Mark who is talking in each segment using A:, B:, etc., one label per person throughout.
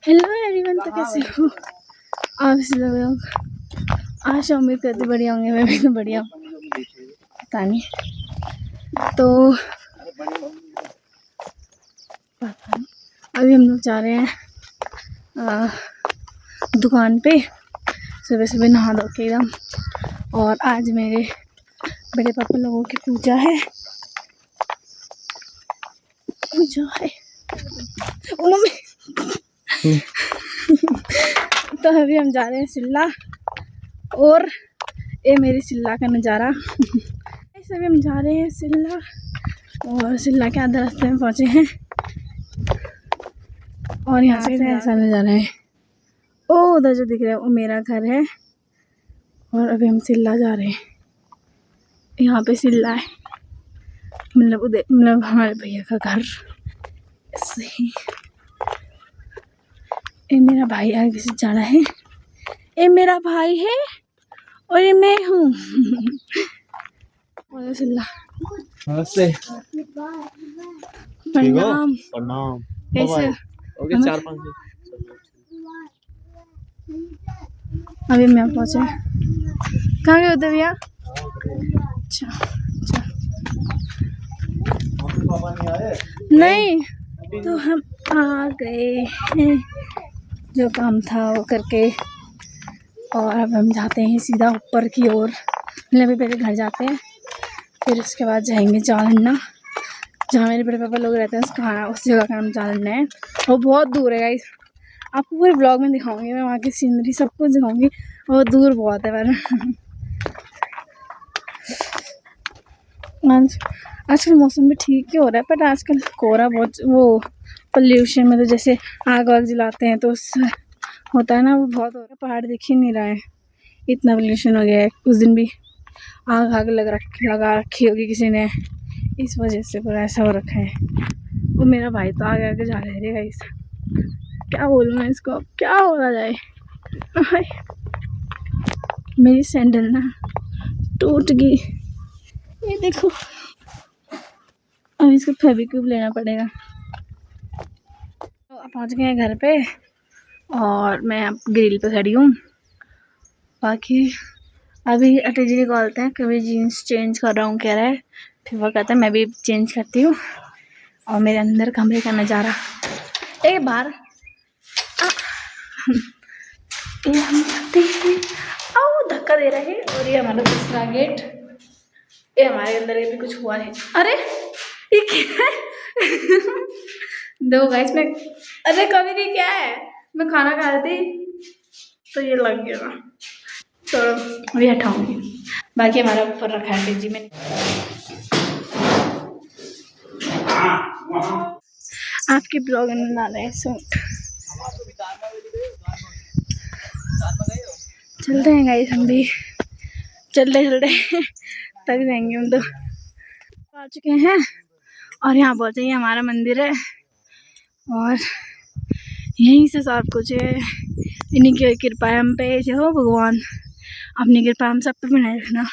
A: Hello everyone, तो कैसे हो आप सब लोग। आज उम्मीद करते बढ़िया होंगे, मैं भी तो बढ़िया हूँ, पता नहीं। तो पता नहीं, अभी हम लोग जा रहे हैं दुकान पे सुबह सुबह नहा धो के एकदम। और आज मेरे बड़े पापा लोगों की पूजा है। ओ मम्मी तो अभी हम जा रहे हैं सिल्ला, और ये मेरी सिल्ला का नज़ारा। अभी हम जा रहे हैं सिल्ला, और सिल्ला के आधे रास्ते में पहुँचे हैं, और यहाँ से ऐसा नज़ारा है। ओ उधर जो दिख रहा है वो मेरा घर है, और अभी हम सिल्ला जा रहे हैं। यहाँ पे सिल्ला है, मतलब हमारे भैया का घर। ऐसे ही ये मेरा भाई आगे से जा रहा है, ये मेरा भाई है और ये मैं हूँ। सिल्ला
B: नमस्ते,
A: प्रणाम।
B: प्रणाम।
A: कैसे
B: ओके, 4-5
A: अभी मैं पहुँचे। कहाँ गए होते भैया? अच्छा अच्छा,
B: पापा नहीं आए?
A: नहीं तो हम आ गए हैं, जो काम था वो करके। और अब हम जाते हैं सीधा ऊपर की ओर। मतलब अभी पहले घर जाते हैं, फिर उसके बाद जाएंगे जालन्ना, जहाँ मेरे बड़े पापा लोग रहते हैं। उसका उस जगह का नाम जालन्ना है। वो बहुत दूर है गाइस, आपको पूरे ब्लॉग में दिखाऊंगी मैं, वहाँ की सीनरी सब कुछ दिखाऊंगी। वो दूर बहुत है पर आजकल मौसम भी ठीक ही हो रहा है, पर आजकल कोहरा बहुत, वो पोल्यूशन में तो जैसे आग वाग जलाते हैं तो उससे होता है ना, वो बहुत हो रहा है। पहाड़ दिख ही नहीं रहा है, इतना पोल्यूशन हो गया है। उस दिन भी आग लगा रखी होगी किसी ने, इस वजह से पूरा ऐसा हो रखा है। वो मेरा भाई तो आगे आगे जा रहे हैं गाइस, क्या बोलूँ मैं इसको, क्या बोला जाए। मेरी सैंडल ना टूट गई, ये देखो। अब इसको फेविक्विक लेना पड़ेगा। तो पहुंच गए हैं घर पे, और मैं अब ग्रिल पे खड़ी हूँ। बाकी अभी अटल जी निकालते हैं, कभी जीन्स चेंज कर रहा हूँ कह रहा है, फिर वो कहता है मैं भी चेंज करती हूँ। और मेरे अंदर कमरे का नज़ारा एक बार ये हम जाते हैं, आओ धक्का दे रहे हैं। और ये हमारा दूसरा गेट, ये हमारे अंदर ये भी कुछ हुआ है। अरे ये क्या है? दो गाइस में, अरे कभी नहीं, क्या है, मैं खाना खा रही थी तो ये लग गया ना, छोड़ो अभी हटाऊंगी। बाकी हमारा ऊपर रखा है फ्रिज में। आपके ब्लॉग में डाल रहे हैं सूट। चलते हैं गाइस, हम भी चलते चलते थक जाएंगे हम तो। आ चुके हैं और यहाँ पहुँचे, ये हमारा मंदिर है, और यहीं से सब कुछ है। इन्हीं की कृपा है हम पे, जो हो भगवान अपनी कृपा हम सब पे बनाए रखना।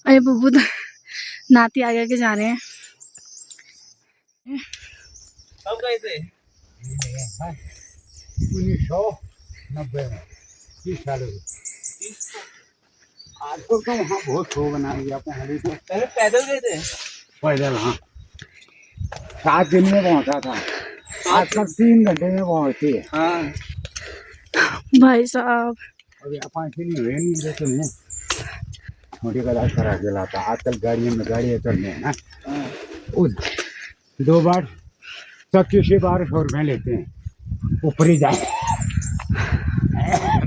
A: अरे बुबू तो नाती आगे के जा रहे हैं।
B: कब गए थे?
C: 1990 में, 30 साल हो। आजकल तो वहाँ बहुत शो बना दिया पहाड़ी पे।
B: पहले पैदल गए थे?
C: पैदल, हाँ, 7 दिन में पहुँचा था, आजकल 3 घंटे में पहुँचती है।
B: हाँ
A: भाई साहब
C: अभी आप हुए नहीं रहते हैं, छोटी का करा के लाता। आजकल गाड़ियाँ चल रही है ना, उस 2 बार 2500 रुपये लेते हैं, ऊपर ही जाए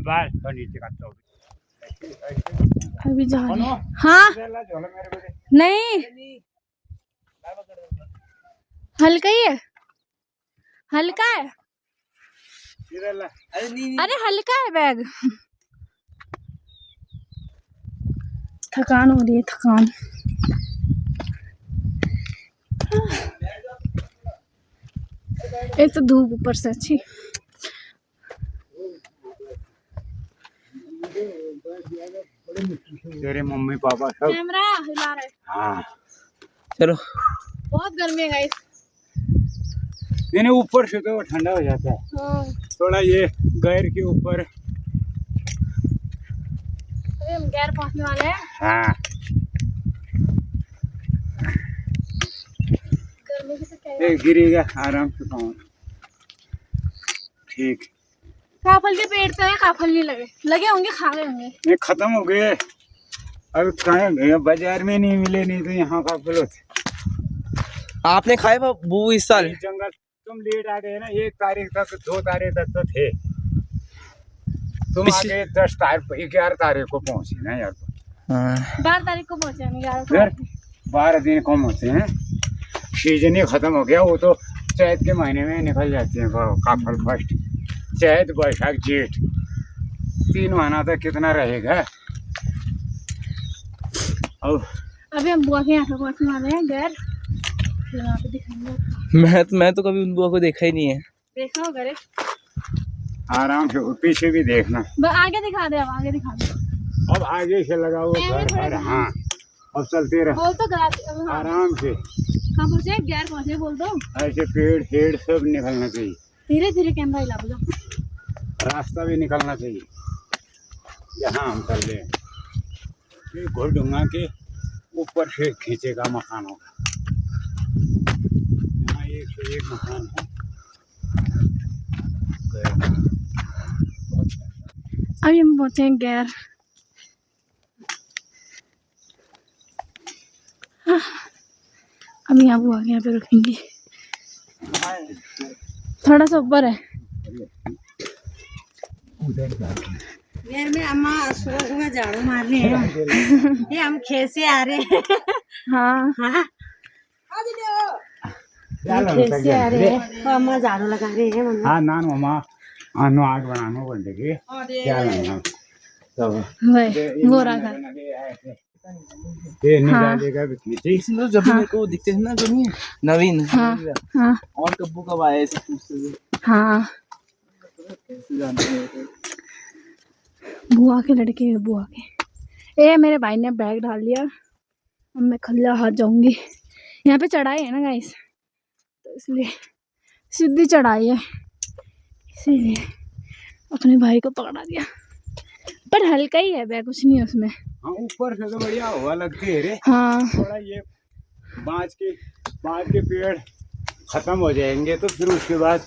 C: बस तो नीचे का 24।
A: अभी जा रहे हैं। हाँ नहीं, हल्का ही है, हल्का है, अरे हल्का है बैग। थकान हो रही है, थकान। एक तो धूप ऊपर से अच्छी।
C: तेरे मम्मी पापा सब
A: कैमरा हिला रहे।
C: हाँ
B: चलो।
A: बहुत गर्मी है गाइस,
C: नहीं ऊपर से तो ठंडा हो जाता है
A: हाँ
C: थोड़ा, ये गैर के ऊपर।
A: अभी हम गैर पहुंचने वाले हैं।
C: हाँ
A: गर्मी की तो क्या
C: ये गिरेगा आराम से पहुँच। ठीक
A: काफल के पेड़ तो है, काफल नहीं लगे, लगे होंगे, खा गए होंगे।
C: ये खत्म हो गए अब, कहाँ गए? बाजार में नहीं मिले, नहीं तो यहाँ का फल होते।
B: आपने खाए वो इस साल?
C: जंगल तुम लेट आ गए ना, 1 तारीख तक 2 तारीख तक तो थे, तुम आ गए 10 तारीख 11 तारीख को पहुंचे ना यार।
A: 12 तारीख को पहुंचे हम, 11
C: फिर 12 दिन कम होते हैं, सीजन ही खत्म हो गया। वो तो चैत के महीने में निकल जाते हैं काफल फर्स्ट, चैत बैसाख जेठ 3 महीना तक कितना रहेगा। अब
A: अभी हम बुआ के यहाँ पे पहुंचने वाले हैं गैर, फिर वहाँ पे दिखाएंगे।
B: मैं तो कभी उन बुआ को देखा ही नहीं है।
A: देखा होगा रे,
C: आराम से पीछे भी देखना।
A: आगे दिखा दे, अब आगे दिखा दे।
C: अब आगे से लगा वो घर है। हाँ अब चलते रहो
A: बोल तो हाँ।
C: आराम से।
A: कहाँ पहुँचे? गैर पहुँचे, बोल दो।
C: ऐसे पेड़ सब निकलना चाहिए,
A: धीरे धीरे कैमरा हिला बोलो।
C: रास्ता भी निकलना चाहिए। जहाँ हम चल रहे हैं ये घोड़डूंगा के ऊपर से खींचेगा मकान होगा। यहाँ एक से एक मकान है।
A: अभी हम पहुँचे हैं गैर। अब यहाँ बुआ के यहाँ पे रुकेंगे, थोड़ा सा ऊपर है।
D: यार मैं अम्मा सुबह में झाड़ू मार रही है। ये हम खेत से आ रहे हैं।
A: हाँ
D: हाँ खेत से आ रहे हैं तो अम्मा झाड़ू लगा रही है। मम्मी
C: हाँ नान मम्मा आनो आग बनानो बनते के क्या लेना तो
A: वही वो रहा घर।
C: ये निकालेगा भी खींची।
B: जब भी मेरे को दिखते थे ना जो नहीं नवीन,
A: हाँ हाँ
B: और कब्बू कब आए ऐसे पूछते थे।
A: हाँ बुआ के लड़के हैं, बुआ के। ए मेरे भाई ने बैग डाल दिया, अब मैं खल्ला हाथ जाऊंगी। यहाँ पे चढ़ाई है ना गाइस, तो इसलिए सीधी चढ़ाई है, इसीलिए अपने भाई को पकड़ा दिया। पर हल्का ही है बैग, कुछ नहीं है उसमें।
C: हाँ ऊपर से तो बढ़िया हवा लगती है रे।
A: हाँ
C: थोड़ा ये बाँस के पेड़ खत्म हो जाएंगे तो फिर उसके बाद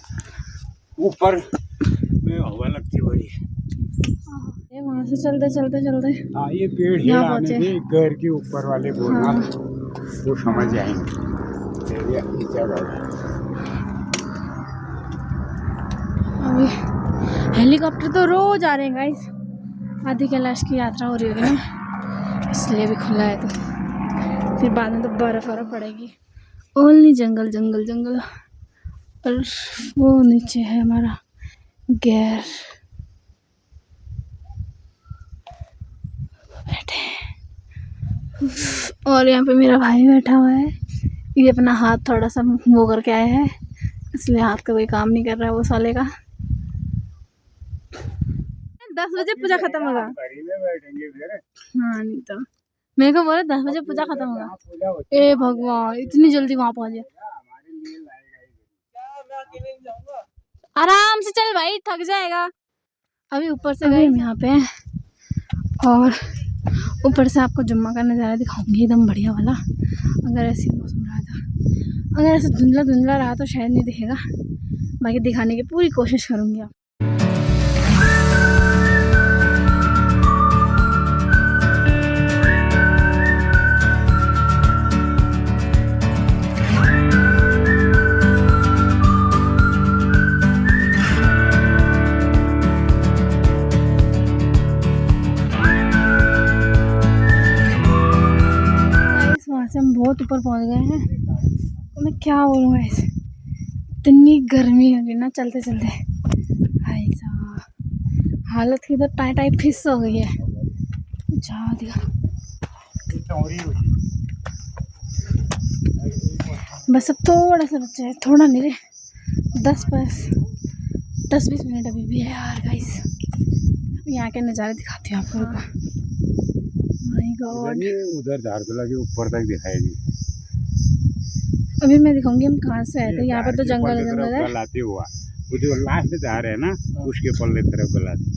C: ऊपर में हवा लगती बड़ी।
A: ये वहाँ से चलते चलते चलते
C: हाँ ये पेड़ ही
A: यहाँ
C: आने
A: पहुँचे।
C: थे घर के ऊपर वाले बोलना
A: हाँ।
C: तो समझ जाएंगे।
A: अभी हेलीकॉप्टर तो रोज आ रहे हैं गाइस, आदि कैलाश की यात्रा हो रही होगी ना, इसलिए भी खुला है। तो फिर बाद में तो बर्फ पड़ेगी। ओनली जंगल जंगल जंगल, और वो नीचे है हमारा गैर। बैठे और यहाँ पे मेरा भाई बैठा हुआ है, ये अपना हाथ थोड़ा सा वो करके आया है, इसलिए हाथ का कोई काम नहीं कर रहा है वो साले का। 10 बजे पूजा खत्म होगा।
C: बैठेंगे फिर।
A: हाँ नहीं तो मेरे को बोले 10 बजे पूजा खत्म होगा। ए भगवान इतनी जल्दी वहाँ पहुँचे। आराम से चल भाई, थक जाएगा। अभी ऊपर से गए हम यहाँ पे, और ऊपर से आपको जुम्मा का नज़ारा दिखाऊंगी एकदम बढ़िया वाला। अगर ऐसी मौसम रहा था, अगर ऐसे धुंधला धुंधला रहा तो शायद नहीं दिखेगा, बाकी दिखाने की पूरी कोशिश करूँगी। आप से हम बहुत ऊपर पहुंच गए हैं, तो मैं क्या बोलूँगा ऐसे, इतनी गर्मी होगी ना चलते चलते। भाई साहब हालत की तो टाई टाई फिस हो गई है। जा दिया बस, अब थोड़ा सा बच्चा है, थोड़ा नहीं रे, 10-20 मिनट अभी भी है यार गाइस। यहाँ के नज़ारे दिखाती हूँ आपको। माय गॉड
C: उधर धारतुला के ऊपर तक दिखाएगी।
A: अभी मैं दिखाऊंगी हम कहाँ से आए थे। यहाँ पे तो जंगल जंगल है,
C: गलाती हुआ वो जो लास्ट धार है ना उसके पल्ले तरफ गलाती।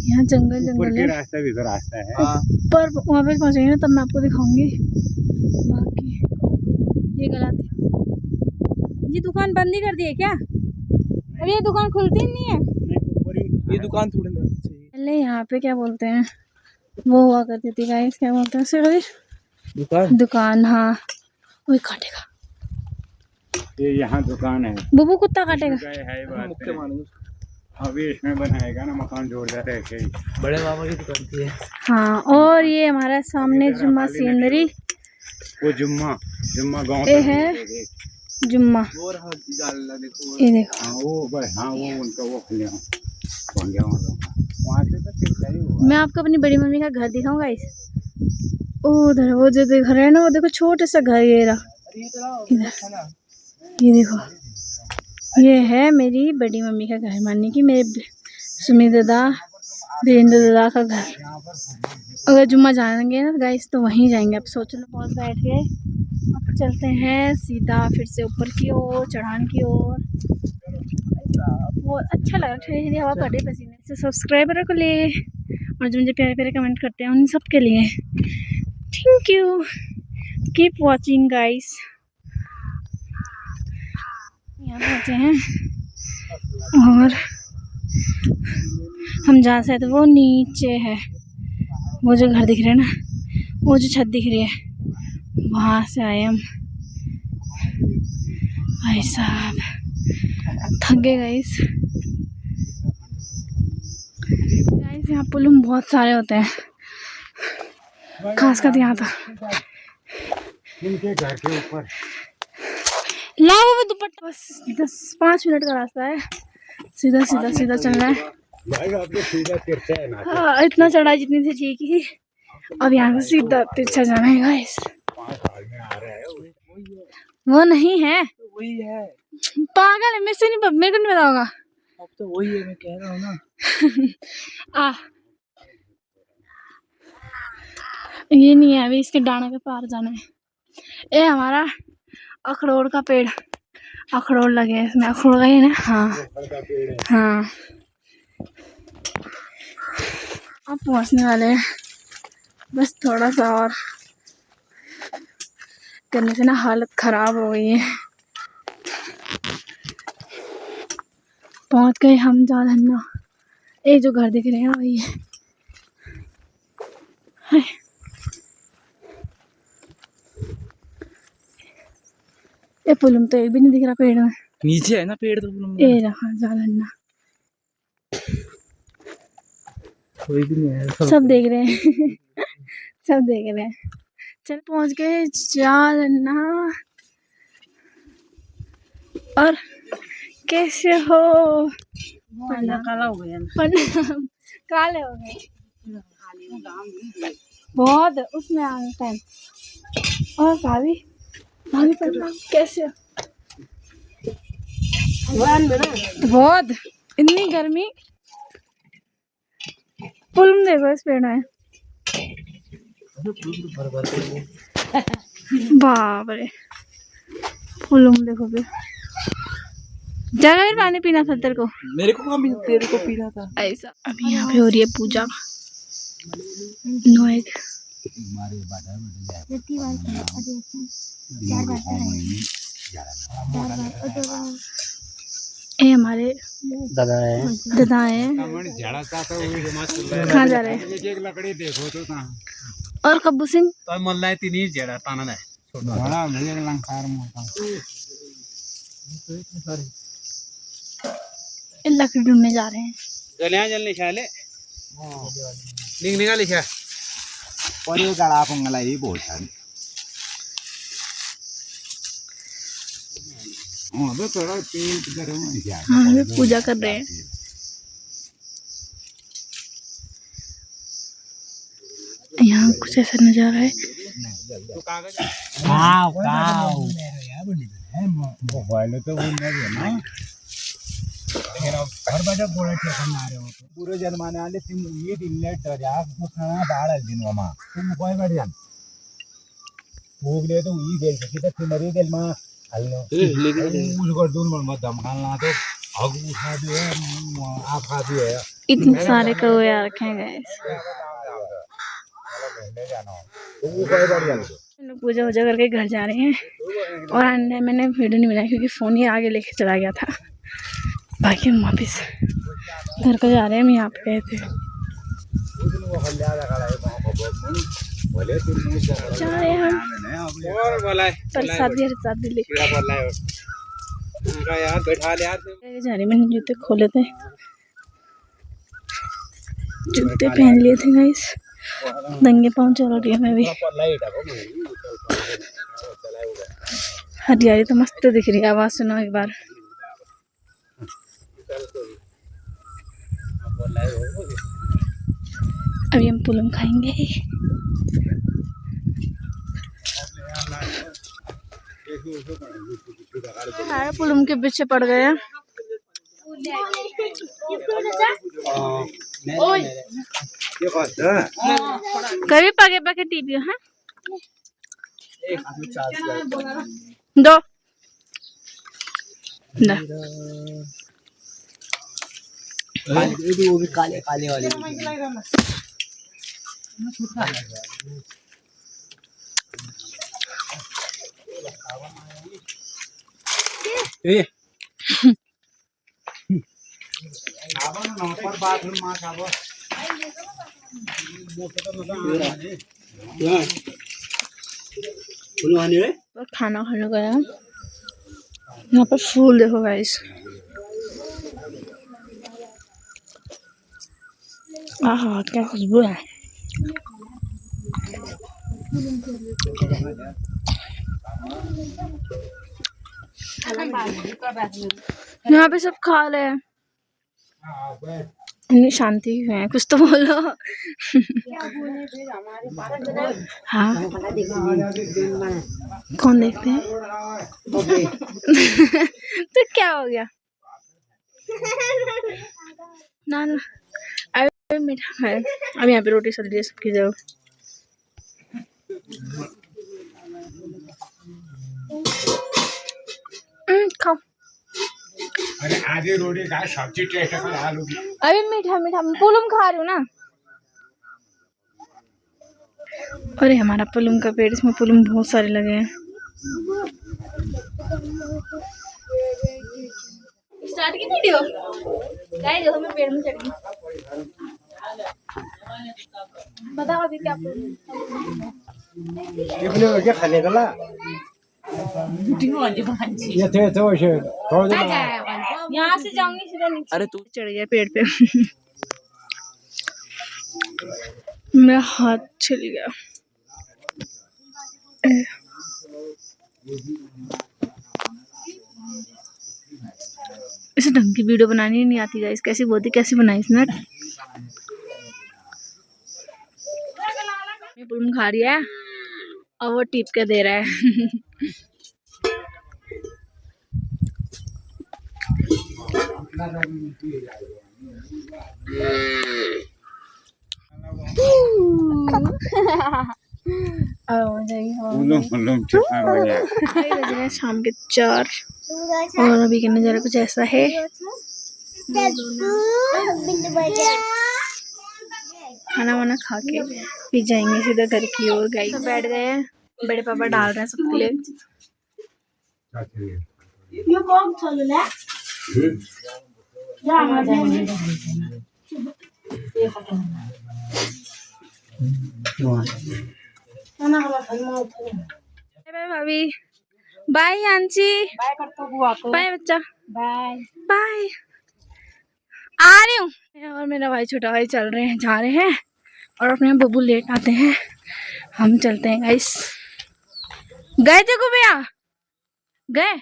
A: यहाँ जंगल
C: ऊपर
A: जंगल
C: के
A: है।
C: रास्ता भी तो रास्ता है।
A: पर वहाँ पे पहुँचेंगे ना तब मैं आपको दिखाऊंगी। बाकी ये गलाती, ये दुकान बंद ही कर दी है क्या? अभी ये दुकान खुलती ही नहीं है।
B: ये दुकान थोड़ी ना चाहिए।
A: पहले यहाँ पे क्या बोलते हैं वो हुआ करती थी गाइस, क्या बोलते हैं उसे कभी? दुकान। हाँ वही काटेगा
C: ये यहाँ दुकान है।
A: बुबू, कुत्ता काटेगा।
C: है बात
B: मुक्के मारेंगे।
C: अभी इसमें बनाएगा ना मकान जोरदार है ऐसे ही।
B: बड़े मामा की दुकान थी है।
A: हाँ, और ये हमारा सामने जुम्मा सीनरी,
C: वो जुम्मा गांव
A: ये है जुम्मा।
B: वो रहा जालना, देखो
A: ये देखो,
C: हाँ वो भाई, हाँ वो उनका वो खुले वहाँ से तो कितना ही हुआ।
A: मैं आपको अपनी बड़ी मम्मी का घर दिखाऊंगा गाइस। उधर वो जो देख रहे हैं ना, वो देखो छोटा सा घर ये रहा इधर। ये देखो, ये है मेरी बड़ी मम्मी का घर, मानने की मेरे सुमित दादा, वीरेंद्र दादा का घर। अगर जुम्मा जाएंगे ना गाइस तो वहीं जाएंगे। अब सोच लो, पहुँच बैठ गए, अब चलते हैं सीधा फिर से ऊपर की ओर, चढ़ान की ओर। बहुत अच्छा लगा, ठंडी ठंडी हवा पड़ रही पसीने से। सब्सक्राइबर को लिए और जो मुझे प्यारे प्यारे कमेंट करते हैं उन सब के लिए thank you. Keep watching guys. यहाँ पहुँचे हैं और हम जहाँ से तो वो नीचे है, वो जो घर दिख रहे हैं ना, वो जो छत दिख रही है, वहाँ से आए हम। भाई साहब थक गए गाइस। यहाँ पुलुम बहुत सारे होते हैं, खास कर यहाँ था।
C: इनके घर के ऊपर
A: लाओ वो दुपट्टा। बस 10-5 मिनट का रास्ता है, सीधा सीधा सीधा चलना है।
C: भाई आपके सीधा तिरछा है ना।
A: हाँ, इतना चढ़ाई जितनी थी ठीक ही। अब यहाँ से सीधा तिरछा जाना है गाइस।
C: 5 साल में आ रहा है
A: वो नहीं है,
B: वही है।
A: पागल है, मेरे को नहीं पता होगा।
B: अब तो वही है, मैं कह रहा हूँ ना।
A: ये नहीं है, अभी इसके डाना के पार जाना है। ये हमारा अखरोट का पेड़, अखरोट लगे हैं इसमें, अखरोट का ही ना। हाँ हाँ, अब पहुँचने वाले हैं, बस थोड़ा सा और करने से ना हालत खराब हो गई है। पहुँच गए हम जालन्ना। ये जो घर दिख रहे हैं वही है। ये पुलम तो एक भी नहीं दिख रहा पेड़ में।
B: नीचे है ना पेड़ तो।
A: ये रहा जालन्ना,
B: कोई भी नहीं है,
A: सब देख रहे हैं सब देख रहे हैं। चल पहुंच गए जालन्ना। और कैसे हो?
D: काला हो गया।
A: प्रणाम। काले हो गए बहुत, उसमें आने टाइम। और भाभी, भाभी प्रणाम, कैसे हो? बहुत, इतनी गर्मी। पुलम देखो इस पेड़ में, बाप रे। पुलम देखो फिर, जगह भी पानी पीना था तेरे को।
B: मेरे को कहाँ तेरे को पीना था
A: ऐसा। अभी यहाँ पे हो रही है पूजा। नोएग ये हमारे दादा है। कहाँ जा रहे हैं?
C: एक लकड़ी देखो तो कहाँ।
A: और कब्बू सिंह
B: तो मल्ला तीन जेड़ा ताना है
C: बड़ा मुझे लंकार मोटा
A: लकड़ी ढूंढने जा रहे हैं।
C: जल्दी शाले निकल लिखा और ये गड़ा पंगला ही बहुत सारी। तो थोड़ा पेंट करो क्या।
A: हाँ, वे पूजा कर रहे हैं। यहाँ कुछ ऐसा नजारा है।
C: मोबाइल तो वो नहीं है ना, लेकिन अब हर बार बोला टेंशन ना रहे हो तो पूरे जन्माने आले तुम ये दिन लेट जा खाना बाड़ दिन मामा तुम कोई बैठ जान भूख ले तो ये गेल की तो तुम्हारी गेल मां उसको दूर मत धमकाना तो हगू खा दिए आप खा दिए
A: इतने सारे कौवे आ रखे हैं गाइस। हम लोग पूजा वूजा करके घर जा रहे हैं और अंदर मैंने वीडियो नहीं बनाया क्योंकि फ़ोन ही आगे लेके चला गया था। बाकी हम वापस घर को जा रहे हैं। हम यहाँ पे गए थे, जा रहे हैं हम प्रसादी लेके जा रहे। मैंने जूते खोले थे, जूते पहन लिए थे गाइस, नंगे पाँव चल रही है मैं भी। हरियाली तो मस्त दिख रही है। आवाज सुनो एक बार। अभी हम पुलम खाएंगे। पुलम के पीछे पड़ गए। कभी पगे पगे टीवी है दो ना।
B: वो भी काले काले वाले
A: खाना खाने गया। यहाँ पर फूल देखो गाइस। आहा क्या खुशबू है। यहाँ पे सब खा रहे हैं। इतनी शांति है, कुछ तो बोलो। हाँ कौन देखते हैं? तो क्या हो गया ना ना। अभी मीठा है। अब यहाँ पे रोटी सब्जी है सबकी जगह। खाओ।
C: अरे आधी रोटी खा सब्जी टेस्ट कर आलू की।
A: अभी मीठा मीठा पुलम खा रही हूँ ना। अरे हमारा पुलम का पेड़, इसमें पुलम बहुत सारे लगे हैं। स्टार्ट की वीडियो गाइस, देखो मैं पेड़ में चढ़ गई। बताओ अभी क्या
C: ये खाने का ला ये थे तो
A: यहाँ से जाऊंगी सीधा नीचे। अरे तू चढ़ गया पेड़ पे। मेरा हाथ छिल गया। इसे ढंग की वीडियो बनानी नहीं आती गाइस। कैसी बोलती, कैसी बनाई इसने। पुलम खा रही है और वो टिप के दे रहा है। शाम के 4 और अभी का नजारा कुछ ऐसा है। खाना वाना खा के फिर जाएंगे सीधा घर की ओर। गाइस तो बैठ गए हैं, बड़े पापा डाल रहे हैं सबके लिए। बाय भाभी, बाय आंची, बाय बच्चा, बाय बाय। आ रही हूँ। और मेरा भाई छोटा भाई चल रहे हैं, जा रहे हैं और अपने बब्बू लेट आते हैं। हम चलते हैं गाइस। गए थे को भैया, गए।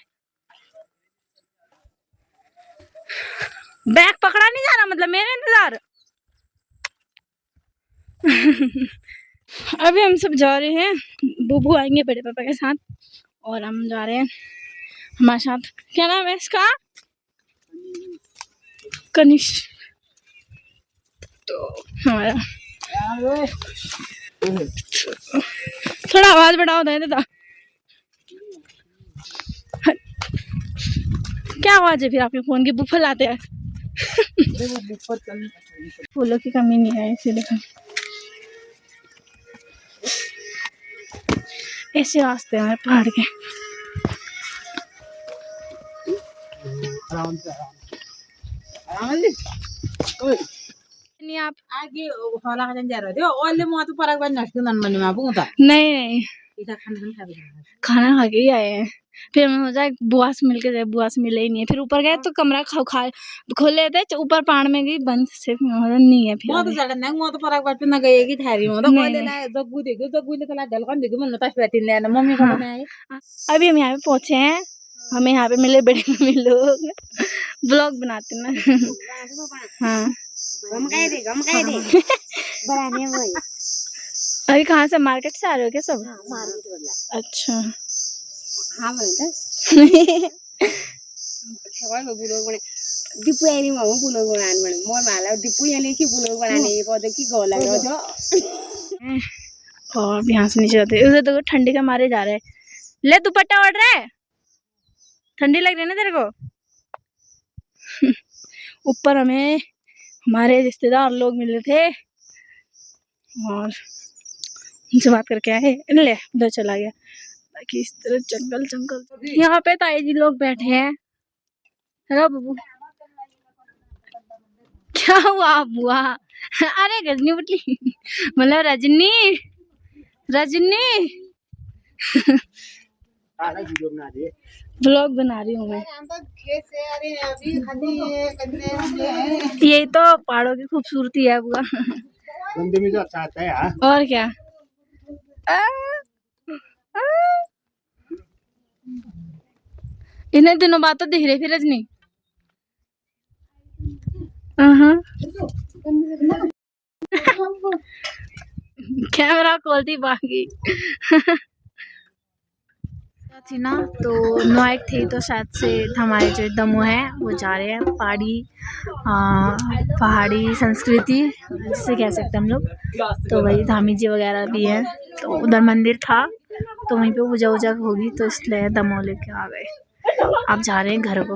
A: बैग पकड़ा नहीं जा रहा, मतलब मेरे इंतजार। अभी हम सब जा रहे हैं, बुबू आएंगे बड़े पापा के साथ और हम जा रहे हैं हमारे साथ। क्या नाम है इसका? कनिष्क। तो हमारा थोड़ा आवाज बढ़ाओ दे देता। क्या आवाज है फिर आपके फोन की? बुफर लाते हैं।
B: देखो ऊपर चलने
A: फूलों की कमी नहीं है इसीलिए। ऐसे रास्ते हैं पहाड़ के।
B: आराम से आराम से
A: नहीं आप
D: आगे होला खान जा रहे हो ओले मुआ तो परक बन नष्ट नन मन में आबूंगा
A: नहीं
D: इधर खान खान खा भी
A: खाना खा के ही आए हैं। फिर हम हो जाए बुआ से मिल के जाए, बुआ से मिले ही नहीं है। फिर ऊपर गए तो कमरा खोले थे ऊपर पहाड़ में गई बंद से नहीं है। फिर
D: मुआ तो
A: आगे।
D: जड़ा नहीं मुआ तो परक बन ना गई की थारी मुआ तो
A: नहीं,
D: ओले ना जग्गू देखो ला गलकन देखो मन ताश बैठी ले ना मम्मी को बनाए
A: अभी हम यहाँ पे पहुंचे हैं। हमें यहाँ पे मिले बड़े मम्मी लोग ब्लॉग बनाते ना। हाँ
D: गम कह दे बनाने वही
A: अभी कहाँ से? मार्केट से आ रहे हो क्या सब?
D: मार्केट वाला
A: अच्छा।
D: हां बोलते सवाल बुलो बने दीपू यानी मामू बुलो बनाने बने मोर माला दीपू यानी की बुलो बनाने ये पौधे की गौ लग रहा था
A: और यहाँ से नीचे जाते उधर देखो ठंडी का मारे जा रहे हैं। ले दुपट्टा ओढ़ रहा है, ठंडी लग रही है ना तेरे को? ऊपर हमें हमारे रिश्तेदार लोग मिले थे और उनसे बात करके आए। ले उधर चला गया। बाकी इस तरह जंगल जंगल। यहाँ पे ताई जी लोग बैठे हैं। हेलो बबू, क्या हुआ बुआ? अरे गजनी बुटली मतलब रजनी रजनी ब्लॉग बना रही हूँ मैं। यही तो पहाड़ों की खूबसूरती है बुआ। और क्या? इन्हें दिनों बाद तो दिख रही फिर रजनी। कैमरा खोलती बाकी थी ना तो नोएक थी तो शायद से हमारे जो दमो है वो जा रहे हैं पहाड़ी संस्कृति जिसे कह सकते हैं हम लोग। तो वही धामी जी वगैरह भी है तो उधर मंदिर था तो वहीं पे पूजा वूजा होगी तो इसलिए दमो लेके आ गए। आप जा रहे हैं घर को।